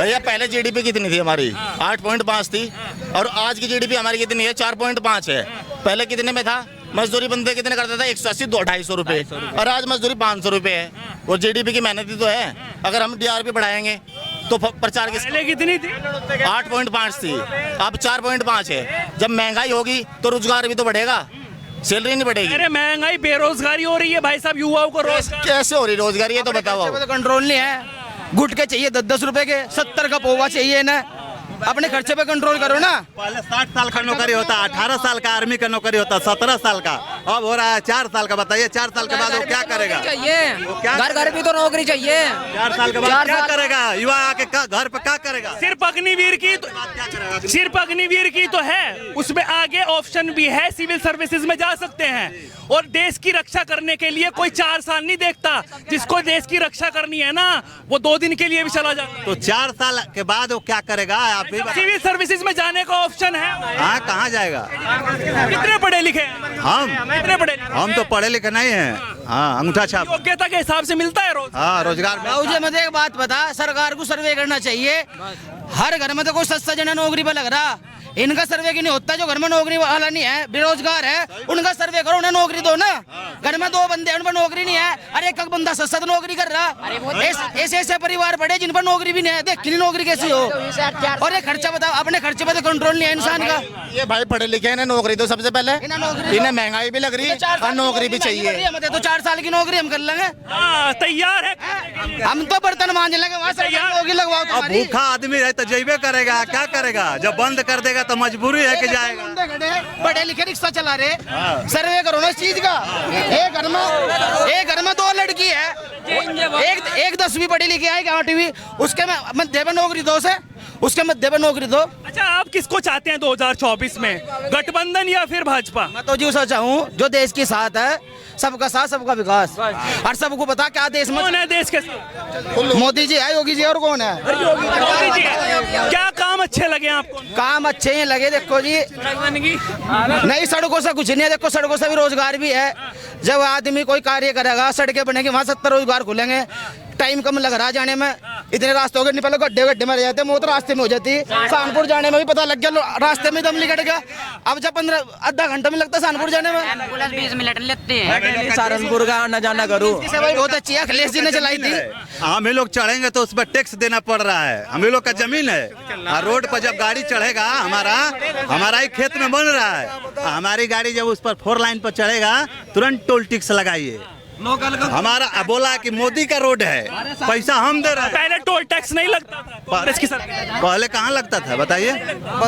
भैया पहले जीडीपी कितनी थी हमारी? 8.5 थी और आज की जीडीपी हमारी कितनी है? 4.5 है। पहले कितने में था? मजदूरी बंदे कितने करता था? 180 250 रुपए और आज मजदूरी 500 रुपए है। वो जीडीपी की मेहनत ही तो है। अगर हम डीआरपी बढ़ाएंगे तो प्रचार की पहले कितनी थी? 8.5 थी, अब 4.5 है। जब महंगाई होगी तो रोजगार भी तो बढ़ेगा, सैलरी नहीं बढ़ेगी। अरे महंगाई बेरोजगारी हो रही है भाई साहब, युवाओं को रोजगार कैसे हो रही रोजगारी? ये तो बताओ। कंट्रोल नहीं है, गुटके चाहिए 10-10 रुपए के, 70 का पौवा चाहिए ना। अपने खर्चे पे कंट्रोल करो ना। पहले 60 साल का नौकरी होता, 18 साल का आर्मी का नौकरी होता, 17 साल का, अब हो रहा है 4 साल का। बताइए 4 साल के बाद वो क्या करेगा? घर घर भी तो नौकरी चाहिए। 4 साल के बाद क्या करेगा? युवा आके घर पे क्या करेगा? सिर्फ अग्निवीर की तो है, उसमें आगे ऑप्शन भी है, सिविल सर्विसेज में जा सकते हैं। और देश की रक्षा करने के लिए कोई 4 साल नहीं देखता। जिसको देश की रक्षा करनी है ना, वो 2 दिन के लिए भी चला जाता। तो 4 साल के बाद वो क्या करेगा? आप भी सिविल सर्विसेज में जाने का ऑप्शन है। हाँ, कहाँ जाएगा? कितने पढ़े लिखे हैं? कितने पढ़े? हम तो पढ़े लिखे नहीं हैं। हाँ, अंगूठा छाप। योग्यता के हिसाब से मिलता है रोज। हाँ, रोजगार। मुझे मुझे एक बात बता, सरकार को सर्वे करना चाहिए। हर घर में तो कोई सस्ता जना नौकरी पे लग रहा, इनका सर्वे क्यों नहीं होता? जो घर में नौकरी वाला नहीं है, बेरोजगार है, उनका सर्वे करो, उन्हें नौकरी दो ना। घर में 2 बंदे उन पर नौकरी नहीं है, अरे एक बंदा सस्ता नौकरी कर रहा। ऐसे परिवार बड़े जिन पर नौकरी भी नहीं है, देख कितनी नौकरी कैसी हो। और ये खर्चा बताओ, अपने खर्चे पे तो कंट्रोल नहीं है इंसान का। ये भाई पढ़े लिखे हैं, नौकरी तो सबसे पहले इन्हें महंगाई भी लग रही है और नौकरी भी चाहिए। तो 4 साल की नौकरी हम कर लेंगे। तैयार है, हम तो बर्तन मांझ लेंगे, वहाँ नौकरी लगवाओ। अब भूखा आदमी है तो जैबे करेगा, क्या करेगा? जब बंद कर देगा तो मजबूरी है कि जाएगा। पढ़े लिखे रिक्शा चला रहे, सर्वे करो ना इस चीज का। एक घर में 2 लड़की है, एक 10वीं पढ़ी लिखी है, 8वीं, उसके मध्य में नौकरी दो से, उसके मध्य में नौकरी दो। अच्छा, आप किसको चाहते हैं 2024 में, गठबंधन या फिर भाजपा? मैं तो जी उसे चाहूँ जो देश के साथ है, सबका साथ सबका विकास। और सबको पता क्या देश में कौन है देश के साथ? मोदी जी है, योगी जी, और कौन है? मोदी जी। क्या काम अच्छे लगे आपको? काम अच्छे ही लगे। देखो जी, नहीं सड़कों से कुछ नहीं है। देखो सड़कों से भी रोजगार भी है। जब आदमी कोई कार्य करेगा, सड़कें बनेगी, वहाँ 70 रोजगार खुलेंगे। टाइम कम लग रहा जाने में, इतने रास्ते हो गए, नहीं पहले गड्ढे में रह जाते, मौत रास्ते में हो जाती। सहारनपुर जाने में भी पता लग गया, रास्ते में दम निकट गया। अब जब 15 घंटा में लगता है सहारनपुर जाने में, 20 मिनट लेते हैं। सहारनपुर का आना जाना करूँ, बहुत अच्छी है, अखिलेश जी ने चलाई थी। हम ही लोग चढ़ेंगे तो उस पर टैक्स देना पड़ रहा है। हम ही लोग का जमीन है, और रोड पर जब गाड़ी चढ़ेगा, हमारा ही खेत में बन रहा है, हमारी गाड़ी जब उस पर 4 लाइन पर चढ़ेगा, तुरंत टोल टैक्स लगाइए। हमारा बोला कि मोदी का रोड है, पैसा हम दे रहे हैं। पहले टोल टैक्स नहीं लगता था कांग्रेस की सरकार। पहले कहाँ लगता था बताइए?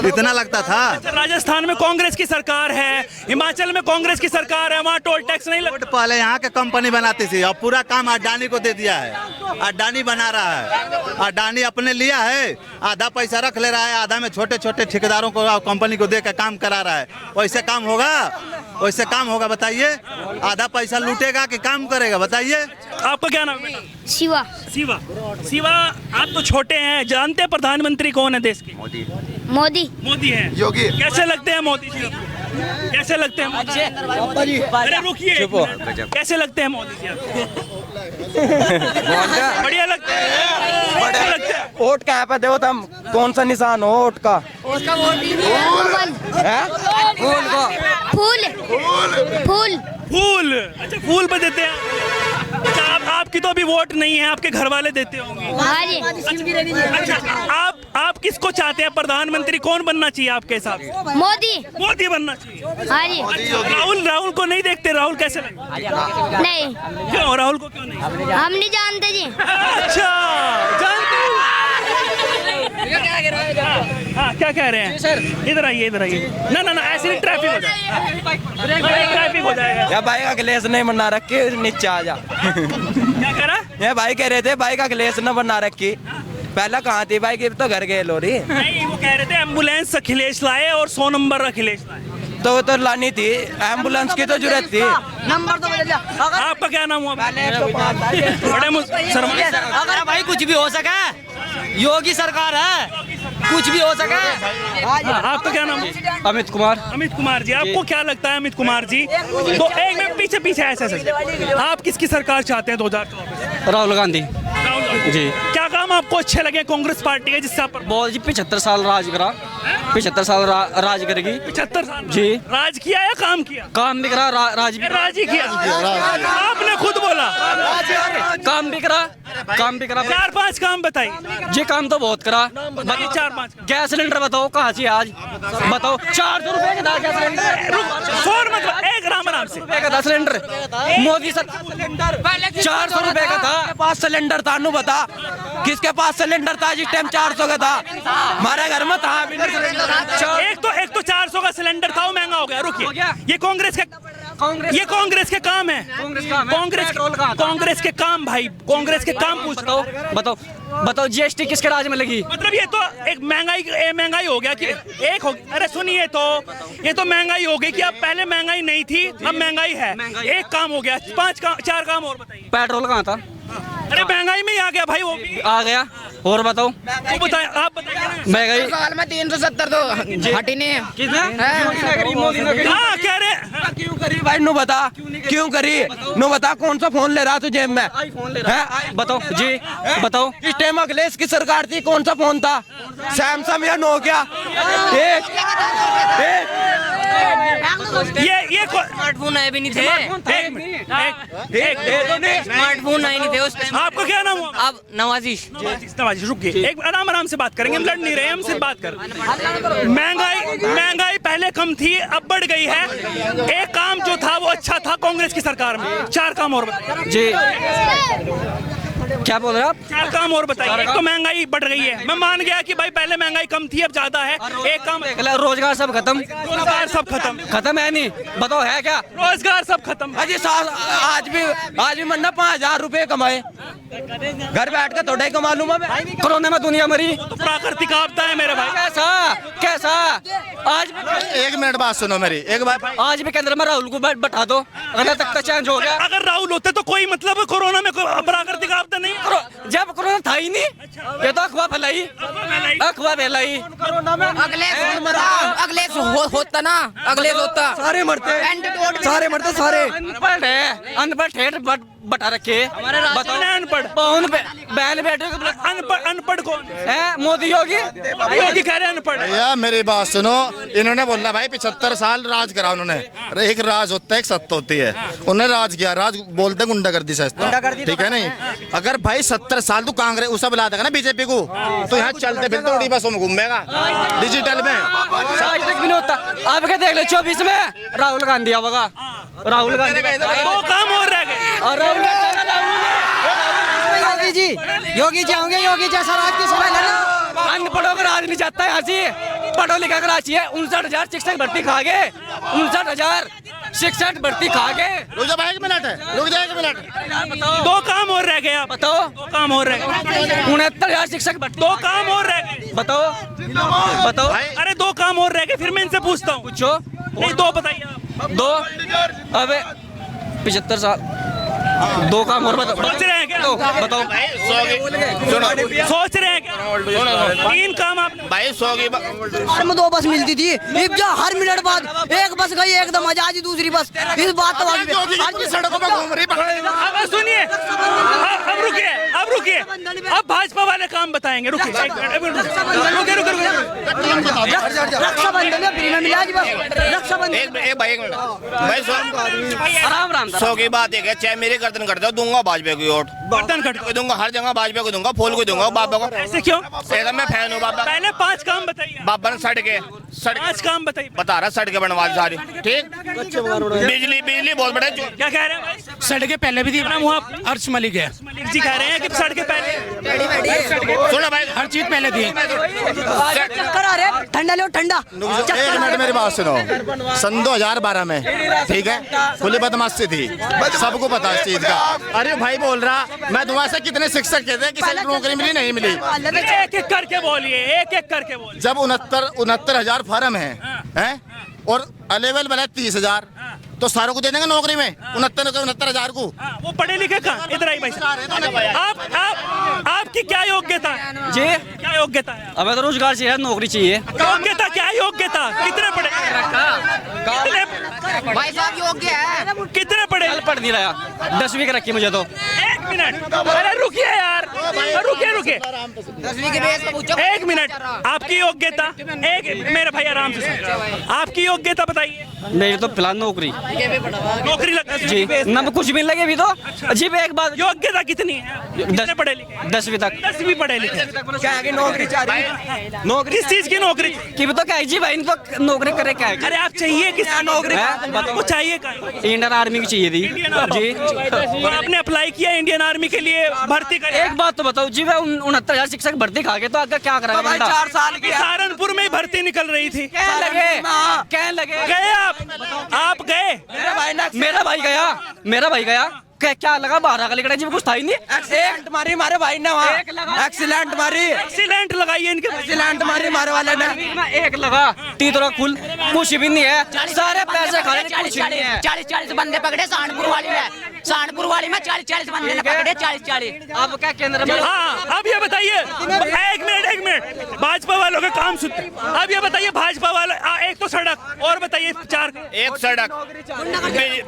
इतना लगता था। राजस्थान में कांग्रेस की सरकार है, हिमाचल में कांग्रेस की सरकार है, वहाँ टोल टैक्स नहीं लगता। पहले यहाँ के कंपनी बनाती थी, अब पूरा काम अडानी को दे दिया है। अडानी बना रहा है, अडानी अपने लिया है, आधा पैसा रख ले रहा है, आधा में छोटे छोटे ठेकेदारों को और कंपनी को देकर काम करा रहा है। वैसे काम होगा? वैसे काम होगा? बताइए। आधा पैसा लूटेगा कि काम करेगा? बताइए। आपका क्या नाम है? शिवा। शिवा, शिवा, आप तो छोटे हैं, जानते हैं प्रधानमंत्री कौन है देश के? मोदी। मोदी है। योगी। कैसे लगते हैं मोदी जी आपको? कैसे लगते हैं मोदी? अरे रुकिए, कैसे लगते हैं मोदी जी आपको? बढ़िया लगते हैं, बढ़िया लगते हैं। वोट क्या पे दो तुम, कौन सा निशान हो वोट का? फूल। फूल। फूल। अच्छा, फूल पे देते हैं। अच्छा, आपकी तो अभी वोट नहीं है, आपके घर वाले देते होंगे। हाँ जी। अच्छा, आप किसको चाहते हैं? प्रधानमंत्री कौन बनना चाहिए आपके हिसाब से? मोदी। मोदी बनना चाहिए। हाँ जी। राहुल को नहीं देखते? राहुल कैसे लगते? नहीं। क्यों? राहुल को क्यों नहीं? हम नहीं जानते जी। अच्छा, जानते हो? हाँ, क्या कह रहे हैं? इधर आइए, इधर आइए। ना ऐसे नहीं, ट्रैफिक हो जाएगा, ट्रैफिक हो जाएगा। या भाई का अखिलेश नहीं बना रखी, नीचे आ जा। क्या कह रहा? ये भाई कह रहे थे भाई का अखिलेश न बना रखी, पहला कहाँ थी भाई की, तो घर गए लोरी। नहीं, वो कह रहे थे एम्बुलेंस अखिलेश लाए और 100 नंबर अखिलेश लाए। तो लानी थी, एम्बुलेंस की तो जरूरत थी। नंबर तो बदल जा। आपका क्या नाम हुआ? अगर भाई कुछ भी हो सके, योगी सरकार है, कुछ भी हो सके। आपका क्या नाम है? अमित कुमार। अमित कुमार जी, आपको क्या लगता है अमित कुमार जी? तो एक मिनट पीछे ऐसे आप किसकी सरकार चाहते हैं 2024? राहुल गांधी राहुल गांधी जी। क्या काम आपको अच्छे लगे कांग्रेस पार्टी के जिससे आप बहुत जी 75 साल राज करा, 75 साल राज करेगी। 75 साल जी। राज किया या काम किया? काम भी करा, राज भी राज ही किया। आपने खुद बोला काम भी करा, काम भी करा। 4-5 काम बताइए जी काम तो बहुत करा। बताइए 4-5 गैस सिलेंडर बताओ कहाँ से आज बताओ, 400 रुपए का था गैस सिलेंडर। शोर मत एक आराम से रुपए का था सिलेंडर, मोदी सर 400 रुपए का था। पास सिलेंडर था, नु बता किसके पास सिलेंडर था जिस टाइम 400 का था? हमारे घर में था भी नहीं सिलेंडर। एक तो 400 का सिलेंडर था, वो महंगा हो गया। रुकिए, ये कांग्रेस के काम है। कांग्रेस के काम भाई, कांग्रेस के काम पूछता हूँ। बताओ जीएसटी किसके राज में लगी? मतलब ये तो एक महंगाई हो गया कि एक हो। अरे सुनिए, ये तो महंगाई हो गई कि अब पहले महंगाई नहीं थी, अब महंगाई है। एक काम हो गया, 4 काम और बताइए। पेट्रोल कहाँ था? अरे महंगाई में ही आ गया भाई, वो भी आ गया। और बताओ, वो बताए, आप बताइए। महंगाई साल में 370 तो हटी नहीं है। कितना? हाँ कह रहे क्यों करी भाई, नु बता क्यों करी? नु बता कौन सा फोन ले रहा तू जेब में? बताओ जी, बताओ। इस टाइम अखिलेश की सरकार थी, कौन सा फोन था? सैमसंग या नोकिया? ये स्मार्टफोन आए भी नहीं थे। स्मार्टफोन आए नहीं थे उस टाइम। आपका क्या नाम हुआ? अब नवाजिश। नवाजिश रुकिए, एक आराम से बात करेंगे, हम लड़ नहीं रहे, हम सिर्फ बात कर। महंगाई पहले कम थी, अब बढ़ गई है। एक काम जो था वो अच्छा था कांग्रेस की सरकार में। 4 काम और बताइए जी क्या बोल रहे हैं आप? 4 काम और बताइए। एक तो महंगाई बढ़ रही है, मैं मान गया कि भाई पहले महंगाई कम थी, अब ज्यादा है। एक काम, रोजगार सब खत्म। रोजगार सब खत्म है नहीं, बताओ है क्या? रोजगार सब खत्म। अजी आज भी मन्ना 5000 रुपए कमाए, घर बैठ के थोड़ा ही कमा लूँ मैं। कोरोना में दुनिया मरी, तो प्राकृतिक आपदा है मेरे भाई। कैसा आज एक मिनट बात सुनो मेरी, एक बात। आज भी केंद्र में राहुल को बैठा दो, अगले तक का चेंज हो गया। अगर राहुल होते तो कोई मतलब कोरोना में प्राकृतिक आपदा नहीं। जब कोरोना था ही नहीं, ये तो अखबार फैलाई। अगले होता ना, अगले होता सारे मरते। अनपढ़ ठेठ बटा रखे। बताओ अनपढ़ बहन बेटे अनपढ़ कौन है? मोदी योगी कह रहे अनपढ़। भैया मेरी बात सुनो, इन्होंने बोला भाई 75 साल राज करा उन्होंने। एक राज होता है, एक सत्ता होती है। उन्होंने राज किया, राज बोलते गुंडागर्दी से, ठीक है नहीं? अगर भाई 70 साल तू कांग्रेस उसे बुला देगा ना बीजेपी को, तो यहाँ चलते फिरते उड़ी बसों में घूमेगा, डिजिटल में। आज तक भी नहीं होता। आप क्या देख लो 24 में राहुल गांधी आवेगा। राहुल गांधी 2 काम और रह गए। और योगी जी होंगे, योगी जैसा राज की समय लड़ा। अनपढ़ों का राज नहीं चाहता है। हंसी पढ़ो लिखा कर राज है। 59,000 शिक्षक भर्ती खा गए, 59,000 शिक्षक भर्ती खा गए। रुक जा भाई, 1 मिनट है, रुक जा 1 मिनट। 2 काम और रह गए। बताओ 2 काम और रह गए। 69,000 शिक्षक भर्ती। 2 काम और रह गए। बताओ। अरे 2 काम और रह गए, फिर मैं इनसे पूछता हूँ। पूछो। नहीं 2 बताइए आप। 2 अबे 75 साल 2 काम और बताओ। सोच रहे हैं क्या? बताओ। सोच रहे हैं क्या? 3 काम आप भाई 100 की में 2 बस मिलती थी, हर मिनट बाद एक बस गई, एकदम आजादी दूसरी बस। इस बात तो आज की सड़कों पर घूम रही पकड़े। अब सुनिए, अब रुकिए, अब भाजपा वाले काम बताएंगे। रुकिए रक्षाबंधन फ्री में मिला जी, बस रक्षाबंधन। एक भाई आराम 100 की बात है, चाहे मेरे गर्दन कट जाओ, दूंगा भाजपा की वोट। बर्तन कट को दूंगा, हर जगह भाजपा को दूंगा, फूल को दूंगा, बाबा को। ऐसे क्यों? मैं फैन हूँ बाबा। पहले 5 काम बताइए। बाबा ने सड़कें 5 काम बताइए। बता रहा, सड़कें बनवा दी सारी, ठीक। बिजली बहुत बड़े। क्या कह रहे हैं भाई? सड़कें पहले भी थी। नाम हुआ आपका? अर्श मलिक है। मलिक जी कह रहे हैं कि सड़कें पहले। सुनो भाई, हर चीज पहले थी। करा रहे ठंडा लो ठंडा। 1 मिनट मेरी बात सुनो। सन 2012 में, ठीक है, खुली बदमाशी थी, सबको पता इस चीज का। अरे भाई बोल रहा, मैं दुआ से कितने शिक्षक कहते हैं किसी को नौकरी मिली, नहीं मिली। एक करके बोलिए, एक करके बोलिए। जब 69,000 फार्म हैं और अलेवल वाला 30,000, तो सारों को दे देंगे नौकरी में 69,000 को। वो पढ़े लिखे का इधर आई भाई। आपकी क्या योग्यता है जी? क्या योग्यता है? हमें तो रोजगार चाहिए, नौकरी चाहिए। योग्यता क्या योग्यता? कितने पढ़े? भाई साहब योग्य है। कितने पढ़े? पढ़ नहीं रहा, 10वीं का रखी मुझे तो। एक एक मिनट, अरे रुकिए यार, रुकिए। 10वीं के बेस पे पूछो। एक मिनट, आपकी योग्यता, एक मेरे भाई आराम से सुनिए, आपकी योग्यता बताइए। मेरी तो फिलहाल नौकरी नौकरी लग जी, ना कुछ भी लगे भी तो अजीब एक बात। योग्यता कितनी है? कितने पढ़े लिखे? 10वीं तक। 10वीं पढ़े लिखे। क्या है कि नौकरी चाह रही है? नौकरी किस चीज की नौकरी? की भी तो क्या है जी भाई, तो नौकरी करे क्या है? अरे आप चाहिए किस नौकरी? है? आपको चाहिए क्या? इंडियन आर्मी की चाहिए थी जी। और आपने अप्लाई किया इंडियन आर्मी के लिए, भर्ती कर? एक बात तो बताओ जी, मैं 69,000 शिक्षक भर्ती खा के तो आगे क्या करेगा बंदा? 4 साल की सहारनपुर में ही भर्ती निकल रही थी। क्या लगे गए आप गए? मेरा भाई गया क्या लगा 12 का लिखना जी, कुछ था ही नहीं। एक्सीलेंट मारी हमारे भाई ने वहाँ, एक्सीलेंट मारी, एक्सीलेंट लगाइए इनके, एक्सीलेंट मारी हमारे वाले ने। एक लगा टीतरा कुल, कुछ भी नहीं है, सारे पैसे खा रहे, कुछ नहीं है। 40 बंदे पकड़े सहारनपुर वाली में 40 बंदे पकड़े 40। अब क्या केंद्र में? हाँ, अब ये बताइए, एक मिनट, भाजपा वालों का काम सुनते। अब ये बताइए, भाजपा वाले, एक तो सड़क, और बताइए 4, एक सड़क,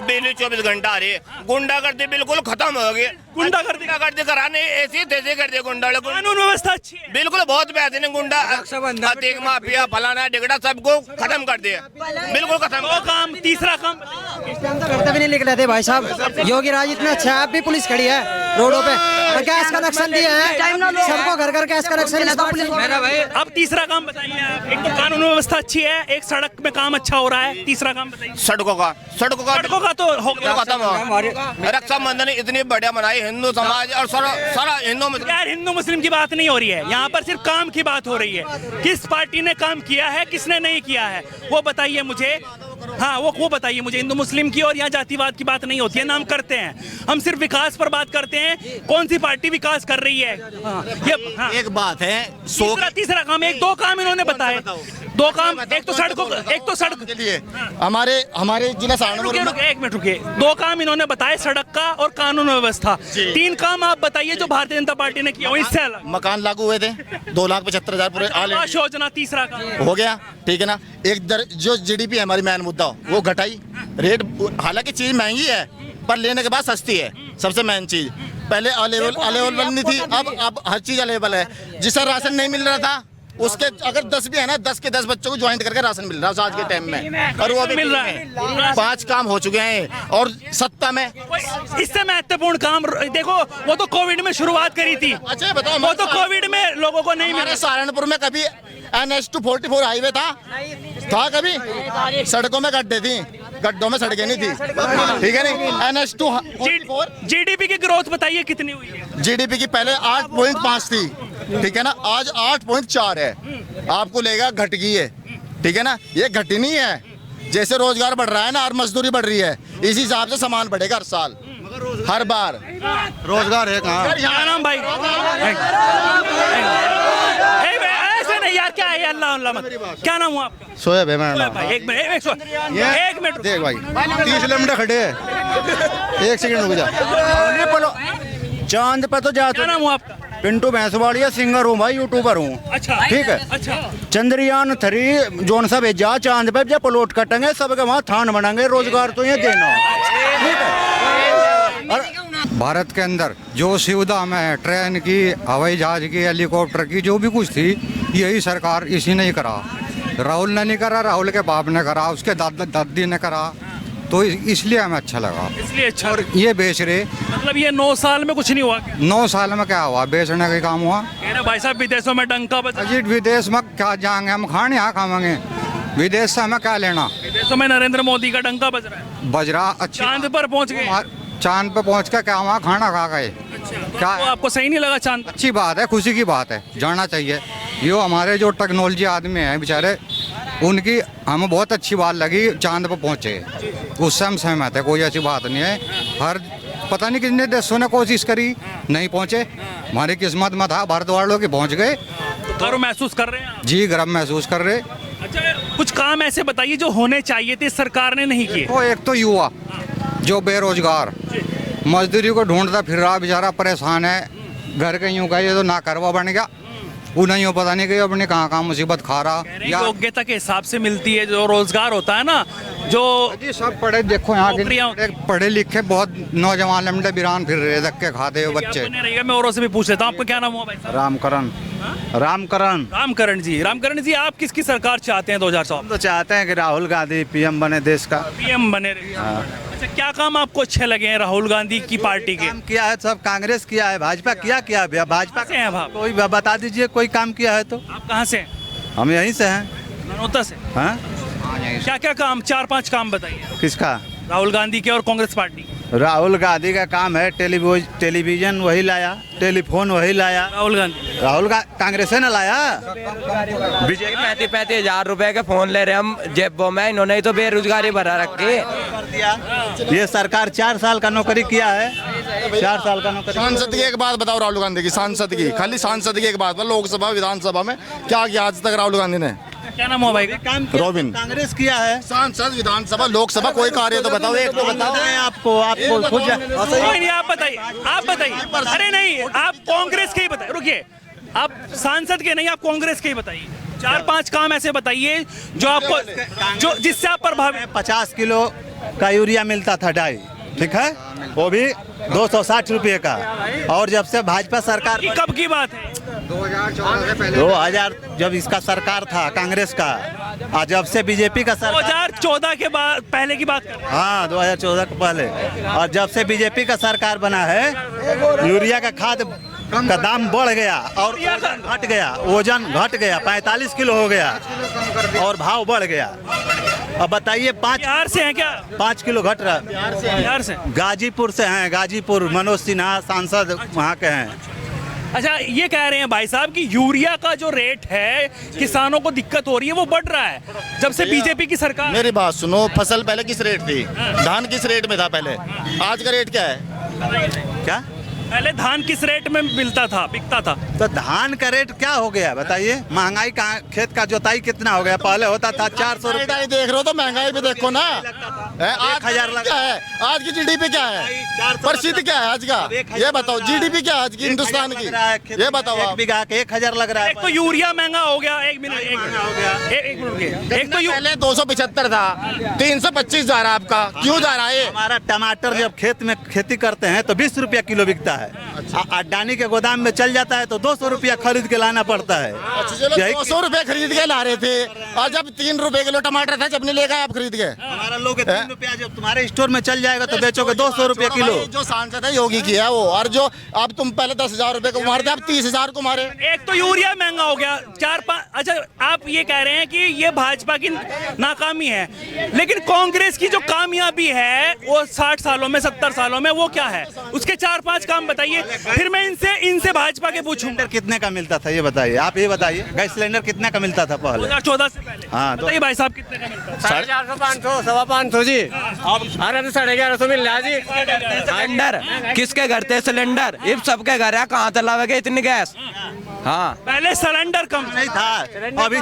बिजली 24 घंटा आ रही है, गुंडागर्दी बिल्कुल खत्म हो गई, गुंडागर्दी कराने ऐसी तेजी कर दी गुंडा। कानून व्यवस्था अच्छी है, बिल्कुल बहुत बेहतरीन, गुंडा अधिक माफिया फलाना डिगड़ा सबको खत्म कर दिया, बिल्कुल खत्म। दो काम, तीसरा काम कर्तव्य नहीं लिख रहे थे भाई साहब। योगी राज इतना अच्छा है, अब भी पुलिस खड़ी है रोडों पे और गैस कनेक्शन दिए हैं सबको, घर गैस कनेक्शन। मेरा भाई अब तीसरा काम बताइए आप। एक तो कानून व्यवस्था अच्छी है, एक सड़क में काम अच्छा हो रहा है, तीसरा काम बताइए। सड़कों का तो हो गया खत्म हो। रक्षाबंधन इतनी बढ़िया बनाई हिंदू समाज और सारा हिंदू मुस्लिम। यार हिंदू मुस्लिम की बात नहीं हो रही है यहाँ पर, सिर्फ काम की बात हो रही है। किस पार्टी ने काम किया है, किसने नहीं किया है, वो बताइए मुझे। हाँ, वो बताइए मुझे। हिंदू मुस्लिम की और यहाँ जातिवाद की बात नहीं होती है, नाम करते हैं हम, सिर्फ विकास पर बात करते हैं। कौन सी पार्टी विकास कर रही है? हाँ। एक बात है, तीसरा काम, एक दो काम इन्होंने बताए, दो काम, एक तो सड़क के लिए हमारे जिला सहारनपुर में। एक मिनट रुकिए, दो काम इन्होंने बताए, सड़क का और कानून व्यवस्था। 3 काम आप बताइए जो भारतीय जनता पार्टी ने किया इससे अलग। मकान लागू हुए थे 2,75,000 पूरे आवास योजना, तीसरा काम हो गया, ठीक है ना। जो जीडीपी है हमारी मेन मुद्दा, वो घटाई रेट। हालांकि चीज महंगी है पर लेने के बाद सस्ती है, सबसे मेन चीज। पहले अलेवल नहीं थी, अब हर चीज अलेवल है। जिसका राशन नहीं मिल रहा था उसके अगर 10 भी है ना, 10 के 10 बच्चों को ज्वाइंट करके राशन मिल रहा है आज के टाइम में, और वो अभी मिल रहा है। 5 काम हो चुके हैं। और सत्ता में इससे महत्वपूर्ण काम देखो, वो तो कोविड में शुरुआत करी थी। अच्छा बताओ, वो तो कोविड में लोगों को नहीं मिला। सहारनपुर में कभी NH 244 हाईवे था कभी? सड़कों में गड्ढे थी, गड्ढों में सड़कें नहीं थी, ठीक है नहीं। NH 244 जीडीपी की ग्रोथ बताइए कितनी हुई है? जीडीपी की पहले 8.5 थी, ठीक है ना, आज 8.4 है। आपको लेगा घट गई है, ठीक है ना। ये घटी नहीं है, जैसे रोजगार बढ़ रहा है ना और मजदूरी बढ़ रही है, इसी हिसाब से सामान बढ़ेगा हर साल, हर बार। रोजगार है कहाँ? क्या नाम भाई? ऐसे नहीं यार, क्या है अल्लाह मत। क्या नाम हुआ आपका? शोएब है मेरा नाम। एक मिनट देख भाई 30 किलोमीटर खड़े हैं, 1 सेकंड रुक जा। चांद पे तो जा। क्या नाम हुआ आपका? पिंटू भैंसवाड़िया, सिंगर हूँ भाई, यूट्यूबर हूँ। अच्छा, ठीक है। अच्छा, चंद्रयान 3 जोन सा भेजा चांद पे, जब प्लॉट कटेंगे सबके वहाँ थान बनाएंगे, रोजगार तो ये देना, ठीक है। और भारत के अंदर जो सुविधा में ट्रेन की, हवाई जहाज की, हेलीकॉप्टर की जो भी कुछ थी, यही सरकार इसी ने ही करा। राहुल ने नहीं करा, राहुल के बाप ने करा, उसके दादी ने करा, तो इसलिए हमें अच्छा लगा, इसलिए अच्छा। और ये बेच रहे, मतलब ये 9 साल में कुछ नहीं हुआ? 9 साल में क्या हुआ? बेचने का काम हुआ। भाई साहब विदेशों में डंका बजा। अजीत विदेश में क्या जाएंगे हम, खाने यहाँ खाएंगे, विदेश से हमें क्या लेना। विदेशों में नरेंद्र मोदी का डंका बज रहा है, बज रहा। अच्छा, चांद पर पहुंच गए। चांद पे पहुंच कर क्या वहाँ खाना खा गए, क्या तो आपको सही नहीं लगा चांद? अच्छी बात है, खुशी की बात है, जाना चाहिए। ये हमारे जो टेक्नोलॉजी आदमी हैं बेचारे, उनकी हमें बहुत अच्छी बात लगी, चांद पर पहुँचे, उससे हम सहमत है, कोई ऐसी बात नहीं है। हर पता नहीं कितने देशों ने कोशिश करी, नहीं पहुँचे, हमारी किस्मत में था, भारत वालों की पहुँच गए। गर्व महसूस कर रहे हैं? जी गर्व महसूस कर रहे। अच्छा, कुछ काम ऐसे बताइए जो होने चाहिए थे, सरकार ने नहीं किए। तो एक तो युवा जो बेरोजगार मजदूरी को ढूंढता फिर रहा, बेचारा परेशान है, घर के यूँ का ये तो ना करवा बन गया, वो नहीं हो, पता नहीं कि अपने कहाँ मुसीबत खा रहा। योग्यता के हिसाब से मिलती है, जो रोजगार होता है ना जो जी सब पढ़े, देखो यहाँ नौकरियां के पढ़े लिखे बहुत नौजवान लमडे बिरान फिर रहे, धक्के खाते हुए बच्चे। बने रहिएगा, मैं औरों से भी पूछ लेता हूँ, आपका क्या नाम हुआ भाई साहब? रामकरण रामकरण। रामकरण जी, आप किसकी सरकार चाहते हैं 2014? हम तो चाहते हैं कि राहुल गांधी पीएम बने देश का। पीएम बने रहिए। अच्छा, क्या काम आपको अच्छे लगे हैं राहुल गांधी की पार्टी के? काम किया है सब, कांग्रेस किया है, भाजपा किया भैया, भाजपा से हैं आप? कोई बता दीजिए कोई काम किया है तो। आप कहाँ से हैं? हम यहीं से हैं। ननौता से? हाँ, क्या क्या काम, 4-5 काम बताइए किसका? राहुल गांधी के और कांग्रेस पार्टी। राहुल गांधी का काम है टेलीविजन वही लाया, टेलीफोन वही लाया। राहुल कांग्रेस ने लाया। 35,000 रुपए के फोन ले रहे हम जेबों में, इन्होंने ही तो बेरोजगारी भरा रखी। ये सरकार 4 साल का नौकरी किया है, 4 साल का नौकरी। सांसद की एक बात बताओ, राहुल गांधी की सांसद की, खाली सांसद की एक बात, लोकसभा विधानसभा में क्या किया आज तक राहुल गांधी ने? क्या नाम हुआ भाई? रोबिन। कांग्रेस किया है, सांसद, विधानसभा, लोकसभा, कोई कार्य तो बताओ, एक तो बताओ। आपको खुद कोई नहीं, आप बताइए। अरे नहीं, आप कांग्रेस के ही बताइए। रुकिए, आप सांसद के नहीं, आप कांग्रेस के ही बताइए। 4-5 काम ऐसे बताइए जो आपको, जिससे आप प्रभावित। 50 किलो का यूरिया मिलता था डाई, ठीक है, वो भी 260 रुपये का। और जब से भाजपा सरकार, कब की बात है? 2014 से पहले। 2000 जब इसका सरकार था कांग्रेस का, और जब से बीजेपी का सरकार, 2014 के बाद पहले की बात कर रहे हैं। हाँ 2014 के पहले, और जब से बीजेपी का सरकार बना है, यूरिया का खाद का दाम बढ़ गया और वजन घट गया 45 किलो हो गया और भाव बढ़ गया। अब बताइए, बिहार से हैं क्या? 5 किलो घट रहा। बिहार से? गाजीपुर से हैं, गाजीपुर, मनोज सिन्हा सांसद वहाँ के हैं। अच्छा, ये कह रहे हैं भाई साहब कि यूरिया का जो रेट है, किसानों को दिक्कत हो रही है, वो बढ़ रहा है जब से बीजेपी की सरकार। मेरी बात सुनो, फसल पहले किस रेट थी? धान किस रेट में था पहले? आज का रेट क्या है? क्या? पहले धान किस रेट में मिलता था, बिकता था? तो धान का रेट क्या हो गया बताइए? महंगाई का, खेत का जोताई कितना हो गया? पहले होता था 400 रुपये। देख रहे हो तो महंगाई भी देखो ना। 1000 क्या है आज की जीडीपी? क्या है प्रसिद्ध? क्या है आज का? ये बताओ, जीडीपी क्या है आज की हिंदुस्तान की? ये बताओ। 1 बीघा के 1000 लग रहा है। एक तो यूरिया महंगा हो गया। एक मिनट, एक तो पहले 275 था, 325 जा रहा है आपका। क्यों जा रहा है? हमारा टमाटर जब खेत में खेती करते हैं तो 20 रुपया किलो बिकता है। अडानी के गोदाम में चल जाता है तो 200 रुपया खरीद के लाना पड़ता है। 200 रुपए खरीद के ला रहे थे, और जब 3 रुपए किलो टमाटर था, जब नहीं लेगा आप खरीद के। हमारा लोग 3 रुपया जब तुम्हारे स्टोर में चल जाएगा तो बेचोगे 200 रुपया किलो। जो सांसद है योगी की है वो, और जो अब तुम पहले 10,000 रुपए को मारते, अब 30,000 को मारे। एक तो यूरिया महंगा हो गया 4-5। अच्छा, आप ये कह रहे हैं कि ये भाजपा की नाकामी है, लेकिन कांग्रेस की जो कामयाबी है वो 60 सालों में, 70 सालों में, वो क्या है? उसके 4-5 काम बताइए, फिर मैं इनसे भाजपा के पूछूंगा। कितने का मिलता था ये बताइए, आप ये बताइए। गैस सिलेंडर कितने का मिलता था पहले? 2014 से पहले। हाँ, बताइए भाई साहब, कितने का मिलता? 450, 500, 550 जी। अरे तो 1150 मिल रहा जी। सिलेंडर किसके घर थे? सिलेंडर अब सबके घर है, कहाँ चलावेगा इतनी गैस? हाँ, पहले सिलेंडर कम नहीं था, अभी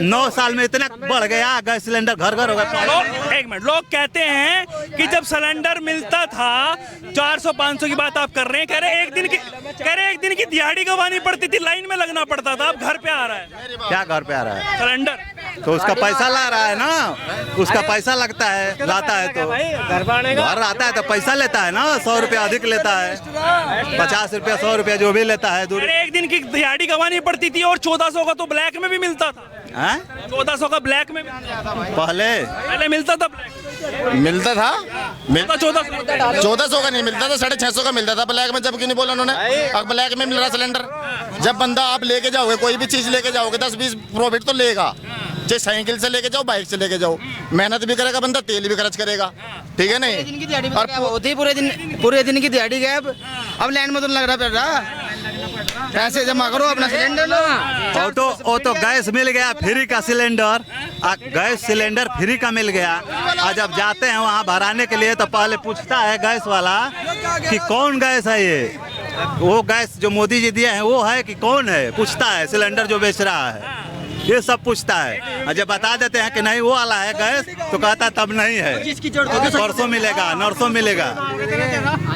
9 साल में इतना बढ़ गया। गैस सिलेंडर घर घर हो गया। एक मिनट, लोग कहते हैं कि जब सिलेंडर मिलता था 400-500 की बात आप कर रहे हैं, कह रहे एक दिन की दिहाड़ी गंवानी पड़ती थी, लाइन में लगना पड़ता था, अब घर पे आ रहा है। क्या घर पे आ रहा है? सिलेंडर तो उसका पैसा ला रहा है ना, उसका पैसा लगता है, लाता है तो घर आता है तो पैसा लेता है ना, 100 रुपया अधिक लेता है, 50 रुपया 100 रुपया जो भी लेता है। एक दिन की दिहाड़ी गंवानी पड़ती थी, और 1400 का तो ब्लैक में भी मिलता था। 1400 का ब्लैक में पहले मिलता था। मिलता था 1400 का नहीं मिलता था, 650 का मिलता था ब्लैक में। जब क्यों नहीं बोला उन्होंने? अब ब्लैक में मिल रहा सिलेंडर। जब बंदा आप लेके जाओगे, कोई भी चीज लेके जाओगे, 10-20 प्रॉफिट तो लेगा। चाहे साइकिल से लेके जाओ, बाइक से लेके जाओ, मेहनत भी करेगा बंदा, तेल भी खर्च करेगा, ठीक है नहीं? और होती पूरे दिन की दिहाड़ी गैप, अब लाइन में तो लग रहा, पैसे जमा करो, अपना सिलेंडर लो। वो तो गैस मिल गया फ्री का सिलेंडर, गैस सिलेंडर फ्री का मिल गया। और जब जाते हैं वहाँ भराने के लिए तो पहले पूछता है गैस वाला कि कौन गैस है ये, वो गैस जो मोदी जी दिए हैं वो है कि कौन है, पूछता है सिलेंडर जो बेच रहा है। ये सब पूछता है। और जब बता देते हैं कि नहीं वो वाला है गैस, तो कहता तब नहीं है, परसों मिलेगा, नरसों मिलेगा,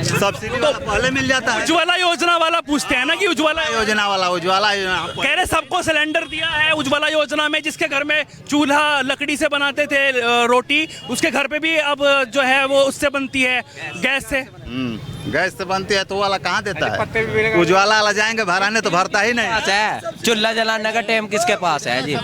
सब्सिडी वाला पहले मिल जाता है। उज्ज्वला योजना वाला पूछते हैं ना कि उज्ज्वला योजना वाला कह रहे सबको सिलेंडर दिया है उज्ज्वला योजना में, जिसके घर में चूल्हा लकड़ी से बनाते थे रोटी, उसके घर पे भी अब जो है वो उससे बनती है, गैस से। गैस से बनती है तो वाला कहाँ देता है? उज्ज्वला वाला जाएंगे भराने तो भरता ही नहीं। चूल्हा जलाने का टाइम किसके पास है जी?